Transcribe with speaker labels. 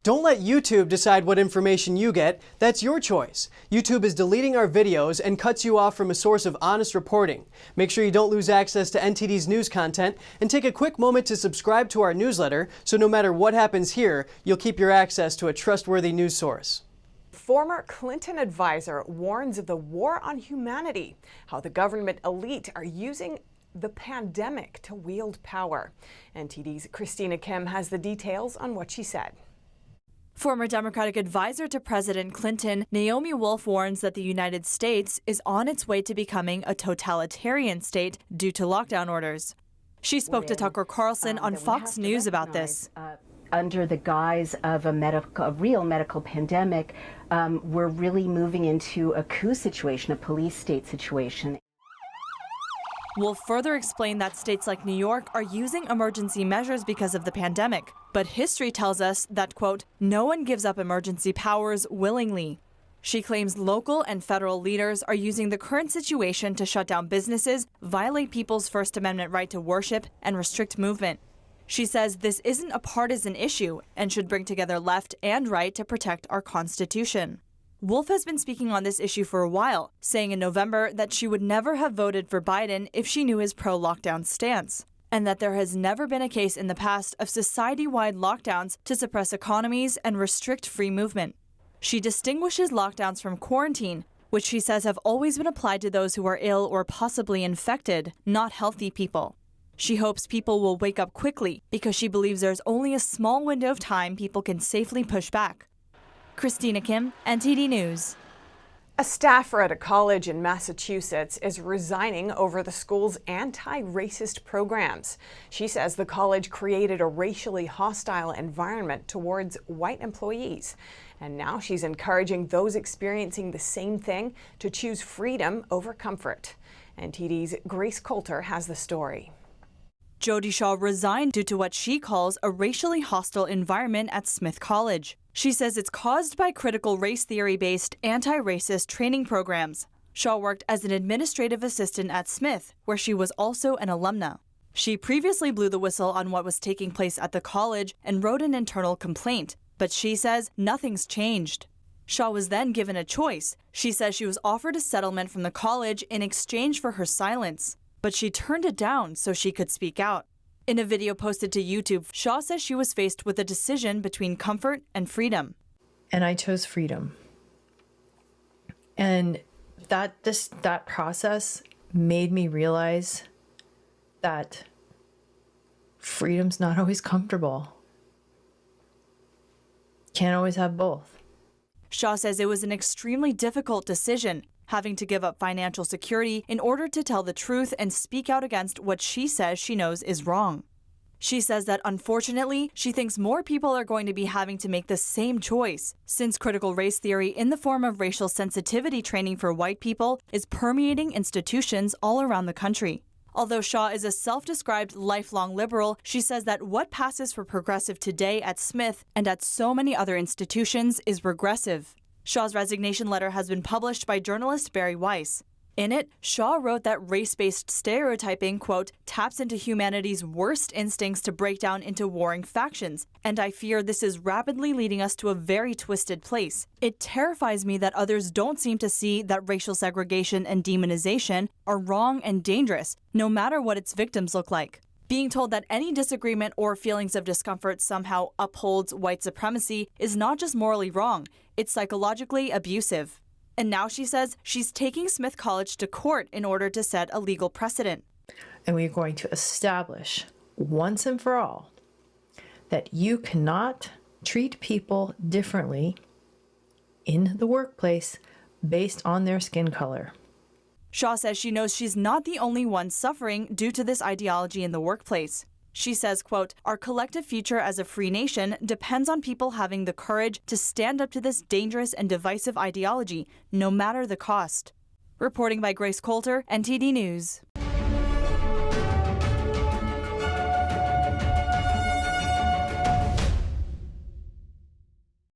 Speaker 1: Don't let YouTube decide what information you get. That's your choice. YouTube is deleting our videos and cuts you off from a source of honest reporting. Make sure you don't lose access to NTD's news content, and take a quick moment to subscribe to our newsletter so no matter what happens here, you'll keep your access to a trustworthy news source.
Speaker 2: Former Clinton advisor warns of the war on humanity, how the government elite are using the pandemic to wield power. NTD's Christina Kim has the details on what she said.
Speaker 3: Former Democratic advisor to President Clinton, Naomi Wolf, warns that the United States is on its way to becoming a totalitarian state due to lockdown orders. She spoke to Tucker Carlson on Fox News about this.
Speaker 4: Under the guise of a real medical pandemic, we're really moving into a coup situation, a police state situation.
Speaker 3: Wolf further explained that states like New York are using emergency measures because of the pandemic. But history tells us that, quote, no one gives up emergency powers willingly. She claims local and federal leaders are using the current situation to shut down businesses, violate people's First Amendment right to worship, and restrict movement. She says this isn't a partisan issue and should bring together left and right to protect our Constitution. Wolf has been speaking on this issue for a while, saying in November that she would never have voted for Biden if she knew his pro-lockdown stance, and that there has never been a case in the past of society-wide lockdowns to suppress economies and restrict free movement. She distinguishes lockdowns from quarantine, which she says have always been applied to those who are ill or possibly infected, not healthy people. She hopes people will wake up quickly because she believes there's only a small window of time people can safely push back. Christina Kim, NTD News.
Speaker 2: A staffer at a college in Massachusetts is resigning over the school's anti-racist programs. She says the college created a racially hostile environment towards white employees. And now she's encouraging those experiencing the same thing to choose freedom over comfort. NTD's Grace Coulter has the story.
Speaker 3: Jody Shaw resigned due to what she calls a racially hostile environment at Smith College. She says it's caused by critical race theory-based anti-racist training programs. Shaw worked as an administrative assistant at Smith, where she was also an alumna. She previously blew the whistle on what was taking place at the college and wrote an internal complaint, but she says nothing's changed. Shaw was then given a choice. She says she was offered a settlement from the college in exchange for her silence, but she turned it down so she could speak out. In a video posted to YouTube, Shaw says she was faced with a decision between comfort and freedom.
Speaker 5: And I chose freedom. And that process made me realize that freedom's not always comfortable. Can't always have both.
Speaker 3: Shaw says it was an extremely difficult decision, having to give up financial security in order to tell the truth and speak out against what she says she knows is wrong. She says that unfortunately, she thinks more people are going to be having to make the same choice, since critical race theory in the form of racial sensitivity training for white people is permeating institutions all around the country. Although Shaw is a self-described lifelong liberal, she says that what passes for progressive today at Smith and at so many other institutions is regressive. Shaw's resignation letter has been published by journalist Barry Weiss. In it, Shaw wrote that race-based stereotyping, quote, taps into humanity's worst instincts to break down into warring factions, and I fear this is rapidly leading us to a very twisted place. It terrifies me that others don't seem to see that racial segregation and demonization are wrong and dangerous, no matter what its victims look like. Being told that any disagreement or feelings of discomfort somehow upholds white supremacy is not just morally wrong, it's psychologically abusive. And now she says she's taking Smith College to court in order to set a legal precedent.
Speaker 5: And we're going to establish once and for all that you cannot treat people differently in the workplace based on their skin color.
Speaker 3: Shaw says she knows she's not the only one suffering due to this ideology in the workplace. She says, quote, our collective future as a free nation depends on people having the courage to stand up to this dangerous and divisive ideology, no matter the cost. Reporting by Grace Coulter, NTD News.